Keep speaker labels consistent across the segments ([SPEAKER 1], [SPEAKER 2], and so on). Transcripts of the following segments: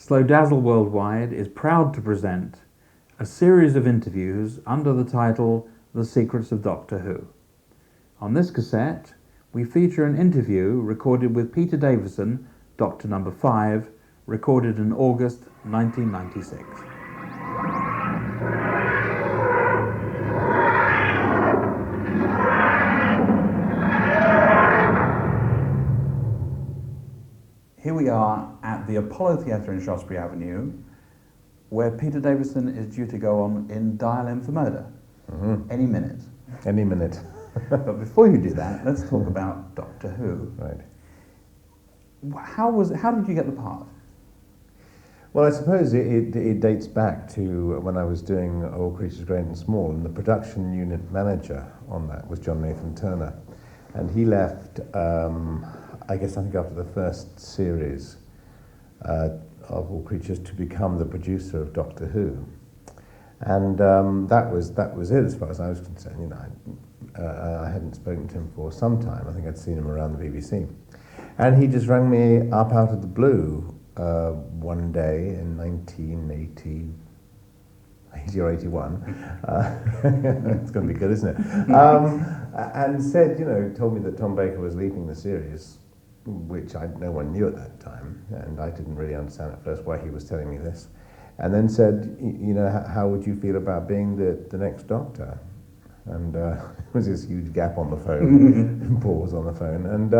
[SPEAKER 1] Dazzle Worldwide is proud to present a series of interviews under the title The Secrets of Doctor Who. On this cassette, we feature an interview recorded with Peter Davidson, Doctor Number 5, recorded in August 1996. Here we are at the Apollo Theatre in Shaftesbury Avenue, where Peter Davidson is due to go on in Dial M for Murder. Any minute.
[SPEAKER 2] Any minute.
[SPEAKER 1] But before you do that, let's talk about Doctor Who.
[SPEAKER 2] Right.
[SPEAKER 1] How did you get the part?
[SPEAKER 2] Well, I suppose it dates back to when I was doing All Creatures Great and Small, and the production unit manager on that was John Nathan Turner. And he left, I think after the first series of All Creatures, to become the producer of Doctor Who. And that was it as far as I was concerned. You know, I hadn't spoken to him for some time. I think I'd seen him around the BBC. And he just rang me up out of the blue one day in 1980 or 81. It's going to be good, isn't it? And said, told me that Tom Baker was leaving the series, which no one knew at that time, and I didn't really understand at first why he was telling me this. And then said, how would you feel about being the next Doctor? And there was this huge gap on the phone, pause on the phone, and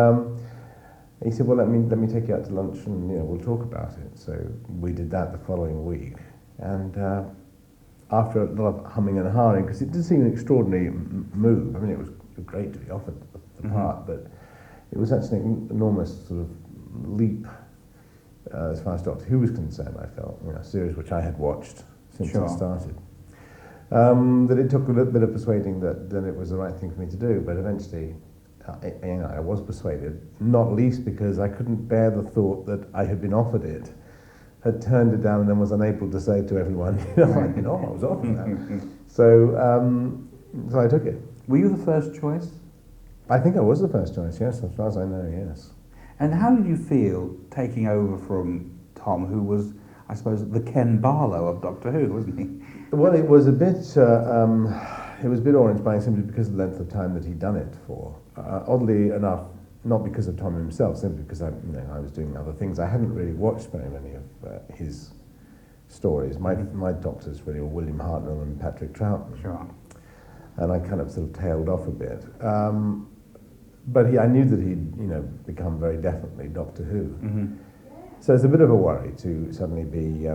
[SPEAKER 2] he said, well, let me take you out to lunch and we'll talk about it. So we did that the following week, and after a lot of humming and hawing, because it did seem an extraordinary move. I mean, it was great to be offered the part, but it was actually an enormous sort of leap as far as Doctor Who was concerned, I felt, a series which I had watched since it started. That it took a little bit of persuading that it was the right thing for me to do, but eventually I was persuaded, not least because I couldn't bear the thought that I had been offered it, had turned it down, and then was unable to say to everyone, I was offered that. So I took it.
[SPEAKER 1] Were you the first choice?
[SPEAKER 2] I think I was the first choice, yes, as far as I know, yes.
[SPEAKER 1] And how did you feel taking over from Tom, who was, I suppose, the Ken Barlow of Doctor Who, wasn't he?
[SPEAKER 2] Well, it was a bit awe-inspiring simply because of the length of time that he'd done it for. Oddly enough, not because of Tom himself, simply because I was doing other things. I hadn't really watched very many of his stories. My doctors really were William Hartnell and Patrick Troughton.
[SPEAKER 1] Sure.
[SPEAKER 2] And I kind of sort of tailed off a bit. But I knew that he'd become very definitely Doctor Who.
[SPEAKER 1] Mm-hmm.
[SPEAKER 2] So it's a bit of a worry to suddenly be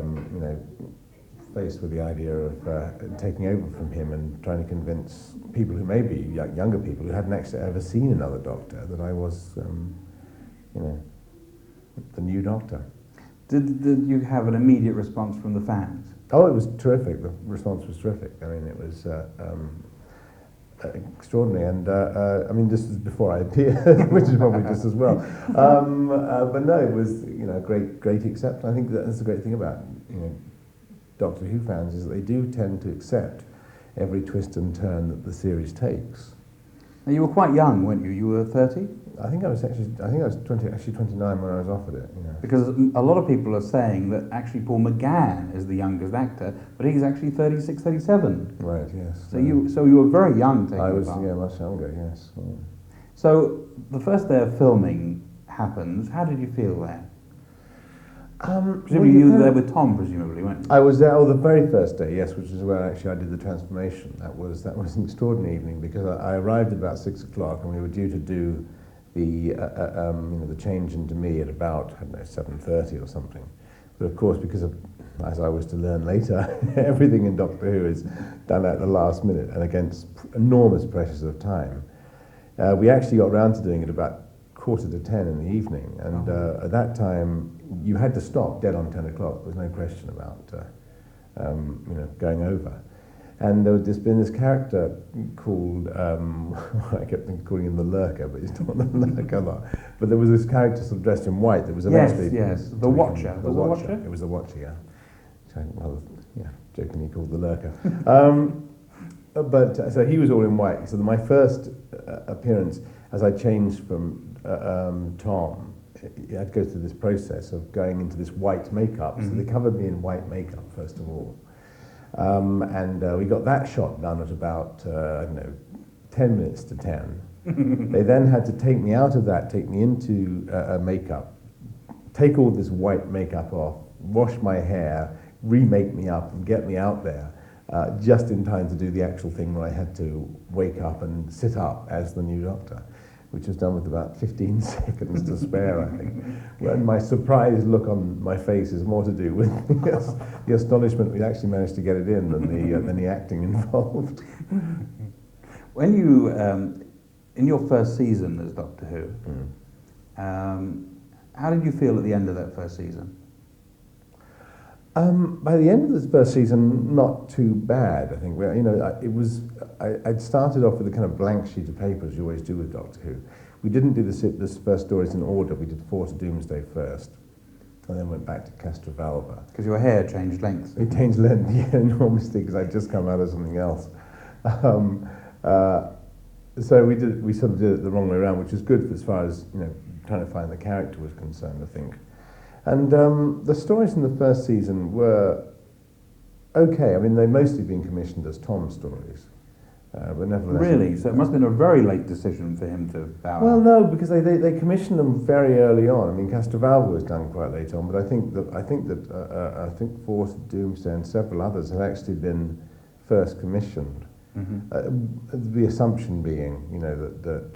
[SPEAKER 2] faced with the idea of taking over from him and trying to convince people who may be younger people who hadn't actually ever seen another Doctor that I was, the new Doctor. Did
[SPEAKER 1] you have an immediate response from the fans?
[SPEAKER 2] Oh, it was terrific. The response was terrific. I mean, it was extraordinary, and this was before I appeared, which is probably just as well. But no, it was great acceptance. I think that's the great thing about Doctor Who fans is that they do tend to accept every twist and turn that the series takes.
[SPEAKER 1] Now, you were quite young, weren't you? You were 30?
[SPEAKER 2] I think I was 29 when I was offered it.
[SPEAKER 1] Because a lot of people are saying that actually Paul McGann is the youngest actor, but he's actually 36, 37.
[SPEAKER 2] Right, yes.
[SPEAKER 1] So you were very young taking
[SPEAKER 2] I was,
[SPEAKER 1] part.
[SPEAKER 2] much younger, yes. Yeah.
[SPEAKER 1] So the first day of filming happens. How did you feel there? Presumably you were there with Tom, presumably, weren't you?
[SPEAKER 2] I was there, the very first day, yes, which is where actually I did the transformation. That was an extraordinary evening because I arrived about 6 o'clock and we were due to do the change into me at about 7:30 or something. But of course, because of, as I was to learn later, everything in Doctor Who is done at the last minute and against enormous pressures of time. We actually got round to doing it about 9:45 in the evening, and at that time you had to stop dead on 10 o'clock. There was no question about going over. And there's been this character called, I kept calling him the Lurker, but he's not the Lurker. But there was this character sort of dressed in white that was eventually...
[SPEAKER 1] Yes, the Watcher.
[SPEAKER 2] The Watcher. It was the Watcher, yeah. Jokingly called the Lurker. But so he was all in white. So my first appearance, as I changed from Tom I'd go through this process of going into this white makeup. So they covered me in white makeup, first of all. And we got that shot done at about, I don't know, 10 minutes to 10. They then had to take me out of that, take me into makeup, take all this white makeup off, wash my hair, remake me up and get me out there just in time to do the actual thing where I had to wake up and sit up as the new doctor, which was done with about 15 seconds to spare, I think. And my surprised look on my face is more to do with the astonishment we actually managed to get it in than the acting involved.
[SPEAKER 1] When you, in your first season as Doctor Who, how did you feel at the end of that first season?
[SPEAKER 2] By the end of this first season, not too bad, I think. I'd started off with a kind of blank sheet of paper, as you always do with Doctor Who. We didn't do this first stories in order. We did 4 to Doomsday first, and then went back to Castrovalva.
[SPEAKER 1] Because your hair changed length.
[SPEAKER 2] It changed length, yeah, enormously, because I'd just come out of something else. So we sort of did it the wrong way around, which is good as far as, trying to find the character was concerned, I think. And the stories in the first season were okay. I mean, they've mostly been commissioned as Tom stories. But nevertheless...
[SPEAKER 1] Really? So it must have been a very late decision for him to bow
[SPEAKER 2] Well,
[SPEAKER 1] out.
[SPEAKER 2] no, because they commissioned them very early on. I mean, Castrovalva was done quite late on, but I think Force, Doomsday and several others have actually been first commissioned. The assumption being, that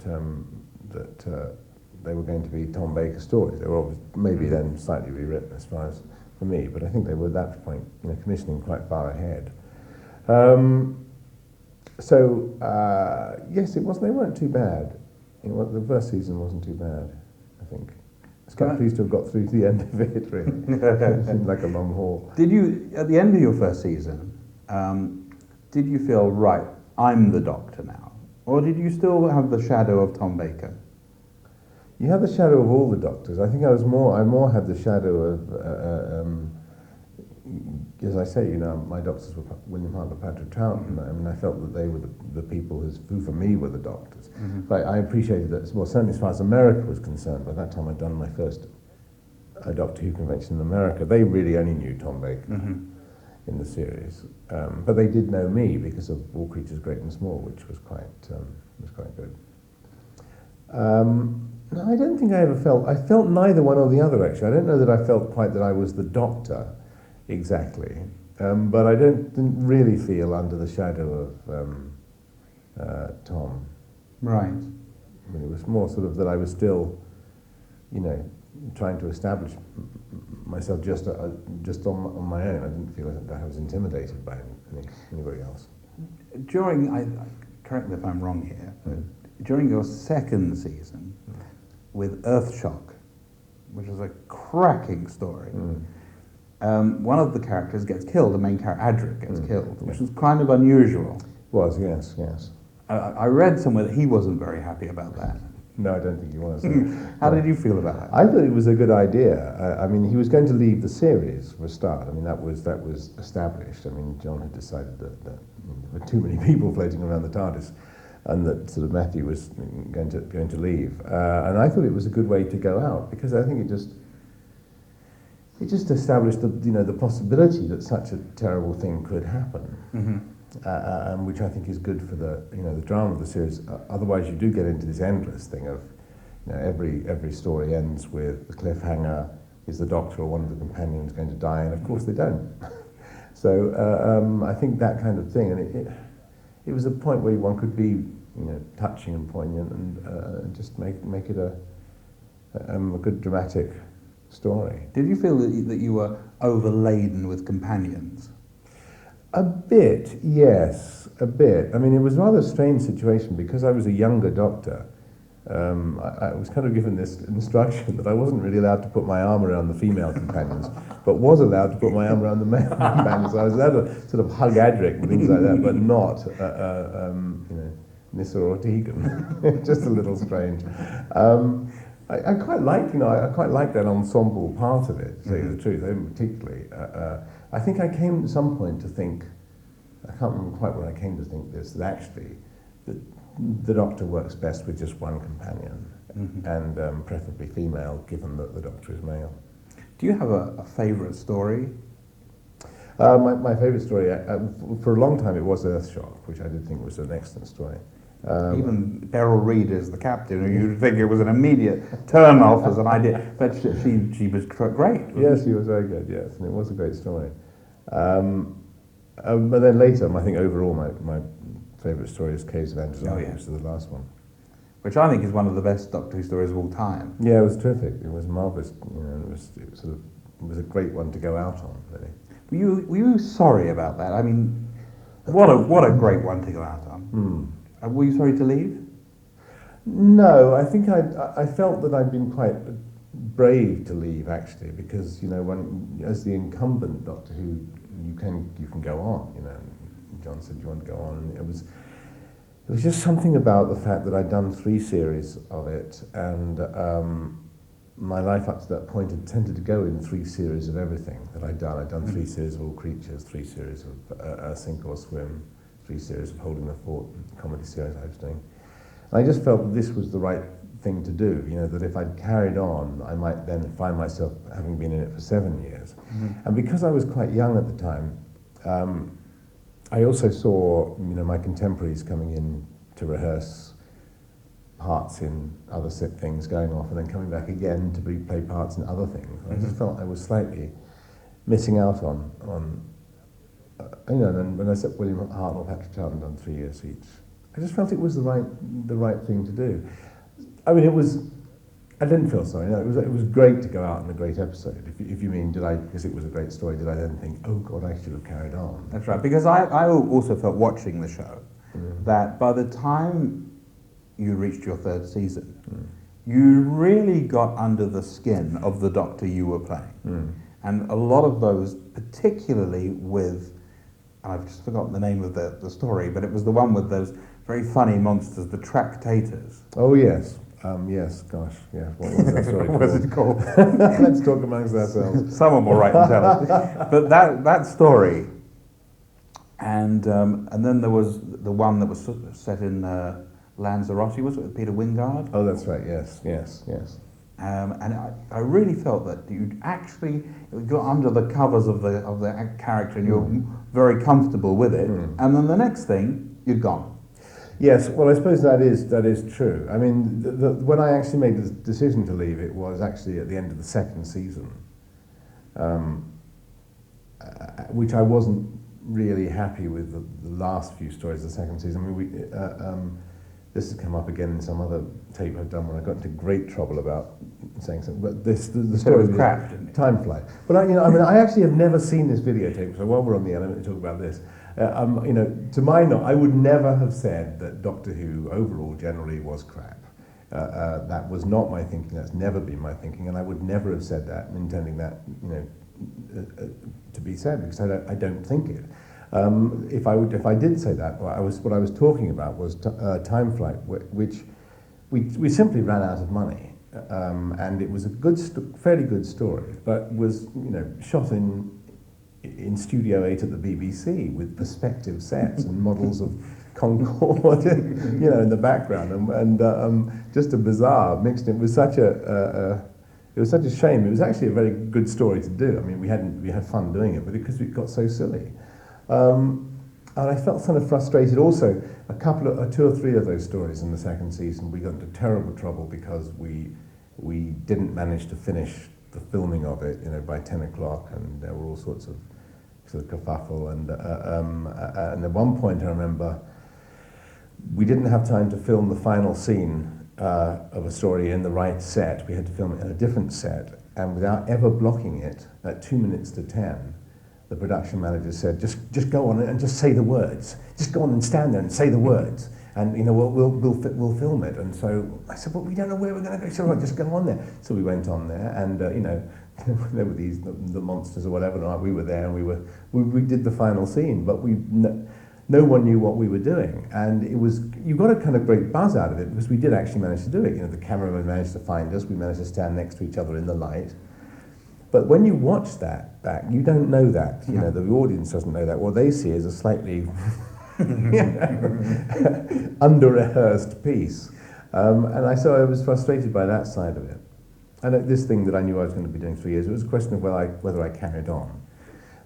[SPEAKER 2] they were going to be Tom Baker stories. They were maybe then slightly rewritten as far as for me, but I think they were at that point, commissioning quite far ahead. Yes, they weren't too bad. The first season wasn't too bad, I think. I was quite pleased to have got through to the end of it, really. It seemed like a long haul.
[SPEAKER 1] Did you, at the end of your first season, did you feel, right, I'm the Doctor now? Or did you still have the shadow of Tom Baker?
[SPEAKER 2] You have the shadow of all the Doctors. I think I more had the shadow of, as I say, my Doctors were William Hartnell, Patrick Troughton. I mean, I felt that they were the people who for me were the Doctors. But I appreciated that, well, certainly as far as America was concerned, by that time I'd done my first Doctor Who convention in America, they really only knew Tom Baker in the series. But they did know me because of All Creatures Great and Small, which was quite good. No, I don't think I ever felt... I felt neither one or the other, actually. I don't know that I felt quite that I was the Doctor, exactly. But I didn't really feel under the shadow of Tom.
[SPEAKER 1] Right.
[SPEAKER 2] I mean, it was more sort of that I was still, trying to establish myself just on my own. I didn't feel that I was intimidated by anybody else.
[SPEAKER 1] During, correct me if I'm wrong here, but during your second season, with Earthshock, which was a cracking story, one of the characters gets killed, the main character, Adric, gets killed, which was kind of unusual.
[SPEAKER 2] Was, yes.
[SPEAKER 1] I read somewhere that he wasn't very happy about that.
[SPEAKER 2] No, I don't think he was.
[SPEAKER 1] How did you feel about that?
[SPEAKER 2] I thought it was a good idea. I mean, he was going to leave the series for a start. I mean, that was established. I mean, John had decided that there were too many people floating around the TARDIS, and that sort of Matthew was going to leave. And I thought it was a good way to go out, because I think it just established the possibility that such a terrible thing could happen. Which I think is good for the drama of the series. Otherwise, you do get into this endless thing of every story ends with the cliffhanger: is the Doctor or one of the companions going to die? And of course, they don't. So I think that kind of thing, and it was a point where one could be touching and poignant and just make it a good dramatic story.
[SPEAKER 1] Did you feel that you were overladen with companions?
[SPEAKER 2] A bit, yes, a bit. I mean, it was a rather strange situation because I was a younger Doctor. I was kind of given this instruction that I wasn't really allowed to put my arm around the female companions, but was allowed to put my arm around the male companions. So I was allowed to sort of hug Adric and things like that, but not, Nyssa or Tegan. Just a little strange. I quite liked, I quite liked that ensemble part of it, to tell you the truth, particularly. I think I came at some point to think, I can't remember quite when I came to think this, that actually the Doctor works best with just one companion. and preferably female, given that the Doctor is male.
[SPEAKER 1] Do you have a favourite story?
[SPEAKER 2] My favourite story, for a long time, it was Earthshock, which I did think was an excellent story.
[SPEAKER 1] Even Beryl Reid as the captain, you'd think it was an immediate turn off as an idea, but she was great.
[SPEAKER 2] Yes, she was very good, yes, and it was a great story. But then later, I think overall my favourite story is Caves of Androzani, which is the last one.
[SPEAKER 1] Which I think is one of the best Doctor Who stories of all time.
[SPEAKER 2] Yeah, it was terrific. It was marvellous. You know, it was a great one to go out on, really.
[SPEAKER 1] Were you sorry about that? I mean, what a great one to go out on. Were you sorry to leave?
[SPEAKER 2] No, I think I felt that I'd been quite brave to leave, actually, because, you know, as the incumbent Doctor Who, you can go on, you know. John said, "Do you want to go on?" And it was just something about the fact that I'd done 3 series of it, and my life up to that point had tended to go in 3 series of everything that I'd done. I'd done 3 series of All Creatures, 3 series of Sink or Swim, 3 series of Holding the Fort, the comedy series I was doing. And I just felt that this was the right thing to do, you know, that if I'd carried on, I might then find myself having been in it for 7 years. And because I was quite young at the time, I also saw, you know, my contemporaries coming in to rehearse parts in other things, going off and then coming back again to play parts in other things. I just felt I was slightly missing out on you know, and when I said William Hartnell, Patrick Troughton done 3 years each, I just felt it was the right thing to do. I mean, I didn't feel sorry. No, it was great to go out in a great episode. If you mean, because it was a great story, did I then think, oh God, I should have carried on?
[SPEAKER 1] That's right, because I also felt watching the show that by the time you reached your 3rd season, you really got under the skin of the Doctor you were playing. And a lot of those, particularly with, and I've just forgotten the name of the story, but it was the one with those very funny monsters, the Tractators.
[SPEAKER 2] Oh yes. Yes, gosh, yeah. What was that story
[SPEAKER 1] What was it called?
[SPEAKER 2] Let's talk amongst ourselves.
[SPEAKER 1] Someone will write and tell us. But that story, and then there was the one that was set in Lanzarote, was it, with Peter Wingard?
[SPEAKER 2] Oh, that's right, yes.
[SPEAKER 1] And I really felt that you actually got under the covers of the character and you're very comfortable with it, and then the next thing, you're gone.
[SPEAKER 2] Yes, well, I suppose that is true. I mean, when I actually made the decision to leave, it was actually at the end of the 2nd season, which I wasn't really happy with the last few stories of the 2nd season. I mean, this has come up again in some other tape I've done when I got into great trouble about saying something. But the story
[SPEAKER 1] was crap, didn't it?
[SPEAKER 2] Time flies. But I actually have never seen this videotape. So while we're on the element to talk about this. You know, to my knowledge, I would never have said that Doctor Who overall generally was crap. That was not my thinking. That's never been my thinking, and I would never have said that, intending that, you know, to be said, because I don't think it. If I did say that, what I was talking about was Time Flight, which we simply ran out of money, and it was a fairly good story, but was, you know, shot in Studio 8 at the BBC with perspective sets and models of Concorde, you know, in the background, and just a bizarre mixed. It was such a shame. It was actually a very good story to do. I mean, we had fun doing it, but because it got so silly, and I felt kind of frustrated. Also, 2 or 3 of those stories in the 2nd season, we got into terrible trouble because we didn't manage to finish the filming of it, you know, by 10 o'clock, and there were all sorts of sort of kerfuffle, and at one point I remember we didn't have time to film the final scene of a story in the right set. We had to film it in a different set, and without ever blocking it, at 2 minutes to 10, the production manager said, just go on and just say the words. Just go on and stand there and say the words, and, you know, we'll film it. And so I said, well, we don't know where we're going to go. So, right, just go on there. So we went on there, and you know, there were the monsters or whatever. And we were there, and we did the final scene, but no one knew what we were doing, and you got a kind of great buzz out of it because we did actually manage to do it. You know, the cameraman managed to find us. We managed to stand next to each other in the light. But when you watch that back, you don't know that. You know, the audience doesn't know that. What they see is a slightly under-rehearsed piece. So I was frustrated by that side of it. And this thing that I knew I was going to be doing 3 years, it was a question of whether I carried on.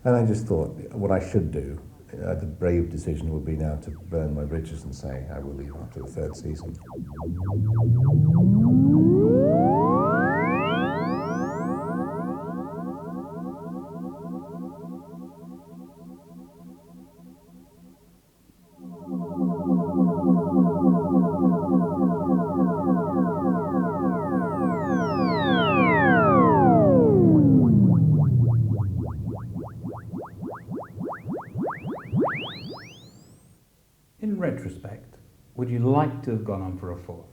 [SPEAKER 2] And I just thought what I should do, the brave decision would be now to burn my bridges and say I will leave after the 3rd season.
[SPEAKER 1] In retrospect, would you like to have gone on for a 4th?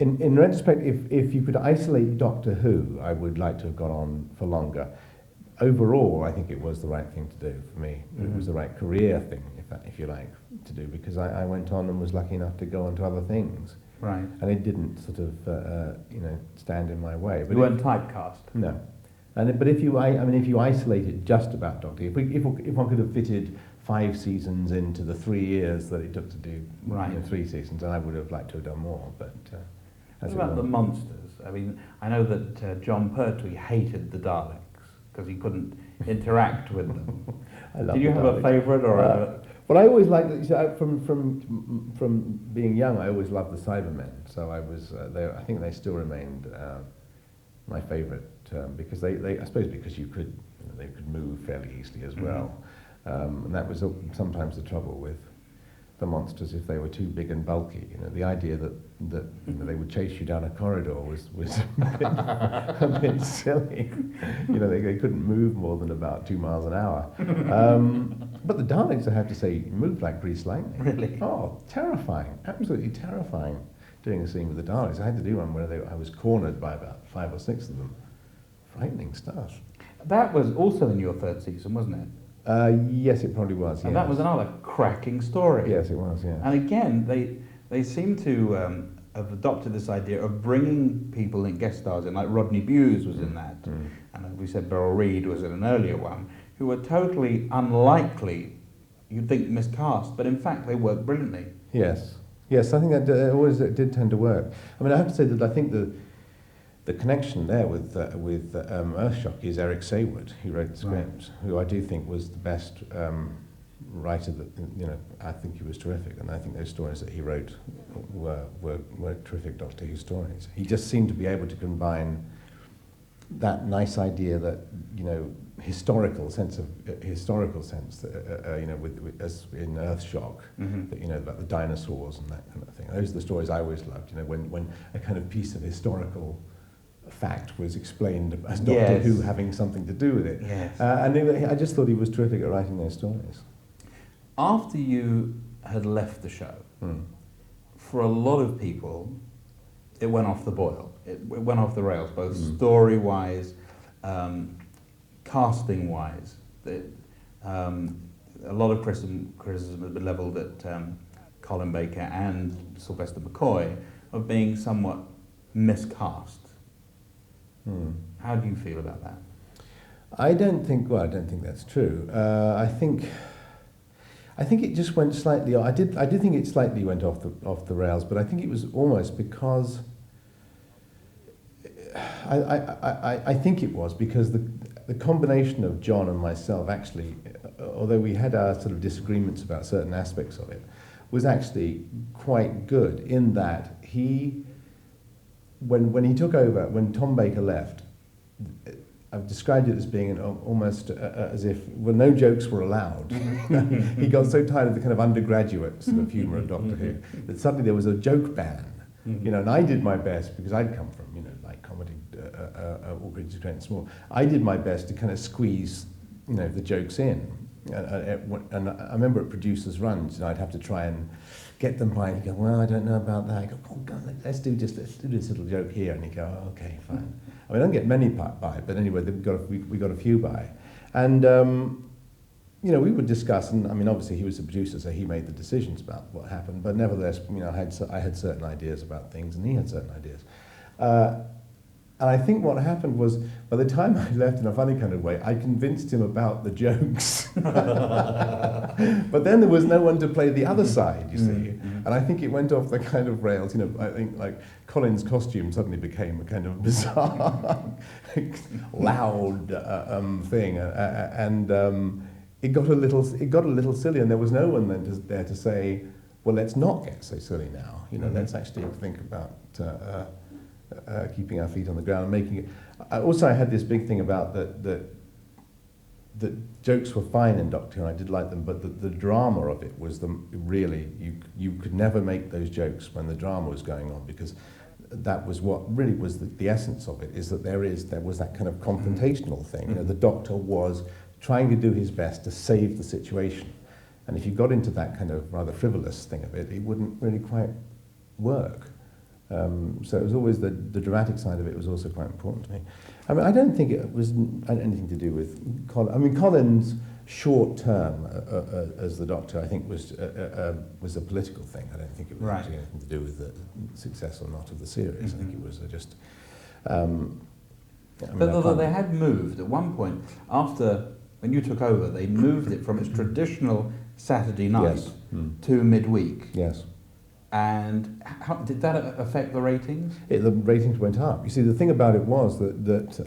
[SPEAKER 2] In retrospect, if you could isolate Doctor Who, I would like to have gone on for longer. Overall, I think it was the right thing to do for me. Mm-hmm. It was the right career thing, if you like, to do, because I went on and was lucky enough to go on to other things.
[SPEAKER 1] Right.
[SPEAKER 2] And it didn't sort of, stand in my way. But
[SPEAKER 1] you weren't typecast?
[SPEAKER 2] No. But if you isolate it just about Doctor Who, if one could have fitted 5 seasons into the 3 years that it took to do 3 seasons, and I would have liked to have done more. But
[SPEAKER 1] what about the monsters? I mean, I know that John Pertwee hated the Daleks because he couldn't interact with them. Did you have a favourite or?
[SPEAKER 2] Well, I always liked from being young. I always loved the Cybermen, so I was. I think they still remained my favourite because they I suppose because they could move fairly easily as well. And that was sometimes the trouble with the monsters if they were too big and bulky. The idea that they would chase you down a corridor was a bit silly. They couldn't move more than about 2 miles an hour. But the Daleks, I have to say, moved like greased lightning.
[SPEAKER 1] Really?
[SPEAKER 2] Oh, terrifying! Absolutely terrifying. Doing a scene with the Daleks, I had to do one where I was cornered by about 5 or 6 of them. Frightening stuff.
[SPEAKER 1] That was also in your 3rd season, wasn't it?
[SPEAKER 2] Yes, it probably was.
[SPEAKER 1] And
[SPEAKER 2] yes.
[SPEAKER 1] that was another cracking story.
[SPEAKER 2] Yes, it was, yeah.
[SPEAKER 1] And again, they seem to have adopted this idea of bringing people in guest stars in, like Rodney Bewes was in that, and we said Beryl Reid was in an earlier one, who were totally unlikely, you'd think, miscast, but in fact they worked brilliantly.
[SPEAKER 2] Yes, I think that always did tend to work. I mean, I have to say that I think the connection there with Earthshock is Eric Saywood, who wrote the script, who I do think was the best writer that, I think he was terrific, and I think those stories that he wrote were terrific Doctor Who stories. He just seemed to be able to combine that nice idea that, historical sense that, with as in Earthshock, that, about the dinosaurs and that kind of thing. Those are the stories I always loved, when a kind of piece of historical fact was explained as Doctor Who having something to do with it.
[SPEAKER 1] Yes.
[SPEAKER 2] And I just thought he was terrific at writing those stories.
[SPEAKER 1] After you had left the show, for a lot of people, it went off the boil. It went off the rails, both story-wise, casting-wise. A lot of criticism has been levelled at Colin Baker and Sylvester McCoy of being somewhat miscast. How do you feel about that?
[SPEAKER 2] I don't think that's true. I think it just went slightly. I did think it slightly went off the rails, but I think it was almost because I think it was because the combination of John and myself actually, although we had our sort of disagreements about certain aspects of it, was actually quite good in that he. When he took over, when Tom Baker left, I've described it as being almost as if, no jokes were allowed. He got so tired of the kind of undergraduate sort of humour of Doctor Who that suddenly there was a joke ban. And I did my best, because I'd come from, like comedy, All Creatures Great and Small. I did my best to kind of squeeze, the jokes in. And I remember at producers' runs, I'd have to try and get them by, and he'd go, well, I don't know about that. I go, oh, God, let's do this little joke here. And he'd go, oh, okay, fine. I mean, I don't get many by, but anyway, we got a few by. And, we would discuss, and I mean, obviously he was the producer, so he made the decisions about what happened, but nevertheless, I had certain ideas about things, and he had certain ideas. And I think what happened was, by the time I left in a funny kind of way, I convinced him about the jokes. But then there was no one to play the other side, you see. And I think it went off the kind of rails. You know, I think like Colin's costume suddenly became a kind of bizarre, loud thing, and it got a little silly. And there was no one then there to say, well, let's not get so silly now. You know, let's actually think about keeping our feet on the ground and making it. Also, I had this big thing about that jokes were fine in Doctor Who, and I did like them, but the drama of it was really, you could never make those jokes when the drama was going on, because that was what really was the essence of it, is that there was that kind of confrontational thing. You know, the Doctor was trying to do his best to save the situation, and if you got into that kind of rather frivolous thing of it, it wouldn't really quite work. So it was always the dramatic side of it was also quite important to me. I mean, I don't think it was anything to do with Colin. I mean, Colin's short term as the Doctor, I think, was a political thing. I don't think it was actually anything to do with the success or not of the series. I think it was just.
[SPEAKER 1] But they had moved at one point after when you took over. They moved it from its traditional Saturday night to midweek.
[SPEAKER 2] Yes.
[SPEAKER 1] And how, did that affect the ratings?
[SPEAKER 2] The ratings went up. You see, the thing about it was that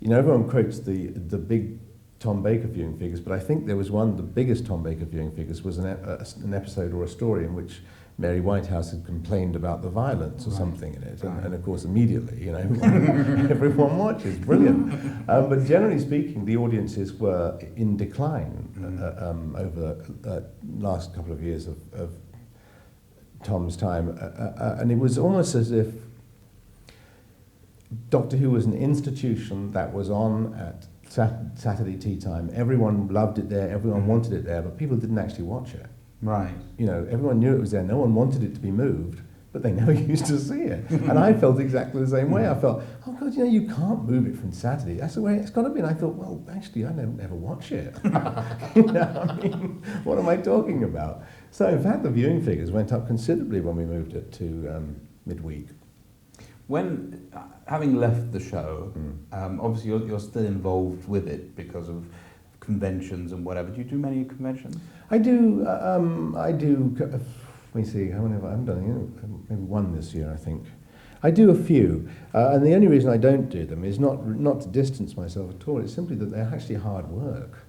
[SPEAKER 2] you know, everyone quotes the big Tom Baker viewing figures, but I think there was the biggest Tom Baker viewing figures was an episode or a story in which Mary Whitehouse had complained about the violence or something in it, and of course immediately, you know, everyone watches, brilliant. But generally speaking, the audiences were in decline over the last couple of years of Tom's time, and it was almost as if Doctor Who was an institution that was on at Saturday tea time. Everyone loved it there, everyone wanted it there, but people didn't actually watch it.
[SPEAKER 1] Right.
[SPEAKER 2] You know, everyone knew it was there, no one wanted it to be moved, but they never used to see it. And I felt exactly the same way. I felt, oh God, you know, you can't move it from Saturday. That's the way it's got to be. And I thought, well, actually, I don't ever watch it. You know, I mean, what am I talking about? So, in fact, the viewing figures went up considerably when we moved it to midweek.
[SPEAKER 1] When, having left the show, obviously you're still involved with it because of conventions and whatever. Do you do many conventions?
[SPEAKER 2] I do. Let me see. How many have I done? Maybe one this year, I think. I do a few, and the only reason I don't do them is not to distance myself at all. It's simply that they're actually hard work.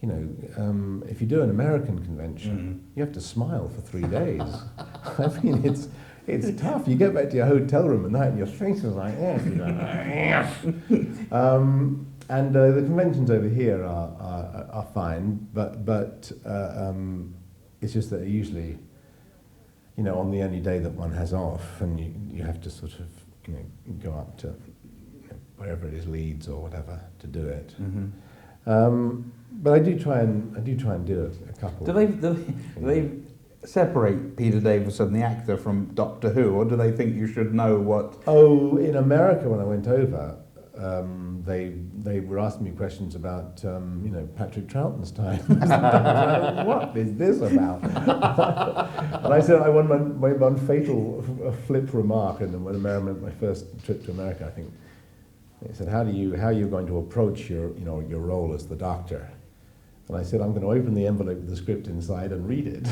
[SPEAKER 2] You know, if you do an American convention, you have to smile for 3 days. I mean, it's tough. You get back to your hotel room at night and your face is like, yeah. And the conventions over here are fine, but it's just that usually, you know, on the only day that one has off, and you have to sort of, you know, go up to wherever it is, Leeds or whatever, to do it. But I do try and do a couple.
[SPEAKER 1] Do they separate Peter Davison, the actor, from Doctor Who, or do they think you should know what?
[SPEAKER 2] Oh, in America when I went over, they were asking me questions about you know, Patrick Troughton's time. What is this about? And I said I won my one fatal flip remark, and when I made my first trip to America, I think they said, how are you going to approach your role as the Doctor? And I said, I'm going to open the envelope with the script inside and read it.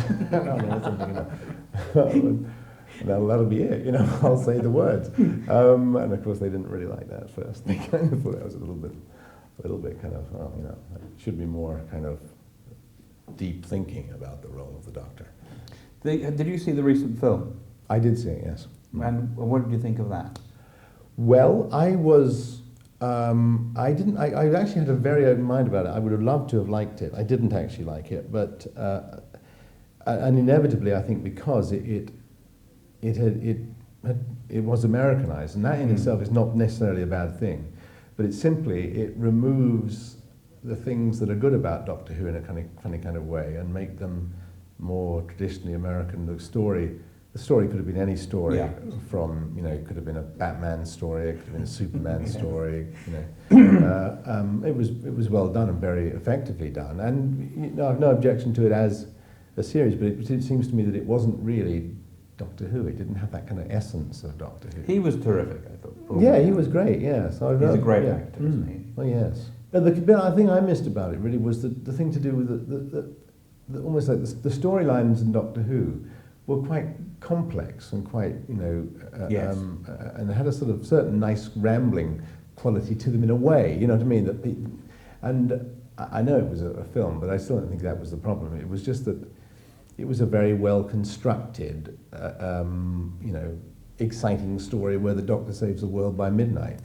[SPEAKER 2] That'll be it, you know, I'll say the words. And of course they didn't really like that at first. They kind of thought that was a little bit kind of, well, you know, it should be more kind of deep thinking about the role of the Doctor.
[SPEAKER 1] Did you see the recent film?
[SPEAKER 2] I did see it, yes.
[SPEAKER 1] And what did you think of that?
[SPEAKER 2] Well, I was, I actually had a very open mind about it. I would have loved to have liked it. I didn't actually like it, but, and inevitably I think because it was Americanized, and that in itself is not necessarily a bad thing, but it removes the things that are good about Doctor Who in a kind of funny kind of way and make them more traditionally American. The story could have been any story from, you know, it could have been a Batman story, it could have been a Superman story, you know. It was well done and very effectively done, and you know, I've no objection to it as a series, but it seems to me that it wasn't really Doctor Who. It didn't have that kind of essence of Doctor Who.
[SPEAKER 1] He was terrific, I thought. Paul.
[SPEAKER 2] Yeah, he was great. Yeah, so
[SPEAKER 1] he's a great actor, isn't he?
[SPEAKER 2] Oh yes. But the bit I think I missed about it really was the thing to do with the almost like the storylines in Doctor Who were quite complex and quite
[SPEAKER 1] Yes.
[SPEAKER 2] and had a sort of certain nice rambling quality to them in a way. You know what I mean? And I know it was a film, but I still don't think that was the problem. It was just that it was a very well constructed, exciting story where the Doctor saves the world by midnight.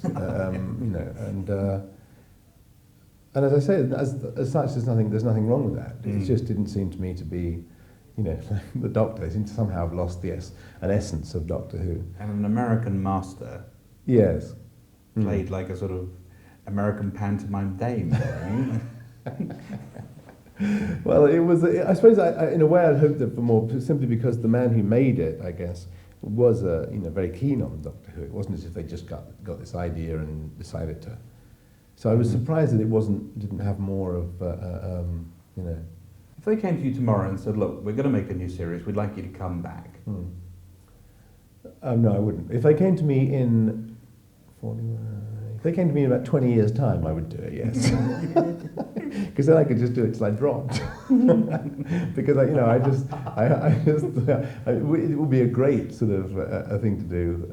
[SPEAKER 2] And as I say, as such, there's nothing wrong with that. It just didn't seem to me to be, the Doctor. They seem to somehow have lost an essence of Doctor Who.
[SPEAKER 1] And an American master.
[SPEAKER 2] Yes.
[SPEAKER 1] Played like a sort of American pantomime dame.
[SPEAKER 2] Well, it was. I suppose, in a way, I'd hoped that for more, simply because the man who made it, I guess, was very keen on Doctor Who. It wasn't as if they just got this idea and decided to. So I was surprised that it didn't have more of,
[SPEAKER 1] If they came to you tomorrow and said, "Look, we're going to make a new series. We'd like you to come back."
[SPEAKER 2] No, I wouldn't. If they came to me in 40. If they came to me in about 20 years' time, I would do it, yes. Because then I could just do it till I dropped. Because it would be a great sort of a thing to do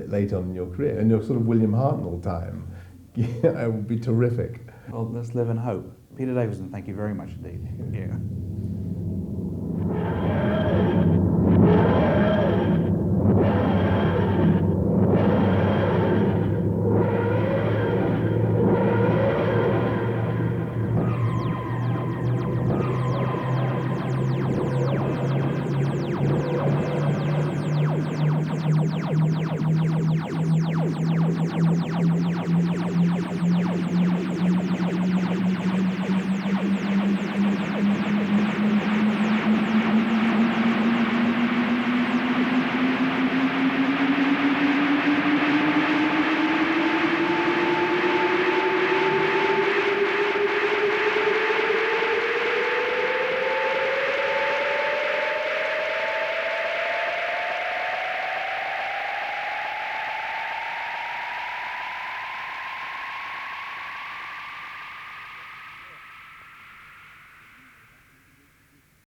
[SPEAKER 2] late on in your career, in your sort of William Hartnell time. Yeah, it would be terrific.
[SPEAKER 1] Well, let's live in hope. Peter Davidson, thank you very much indeed. Yeah.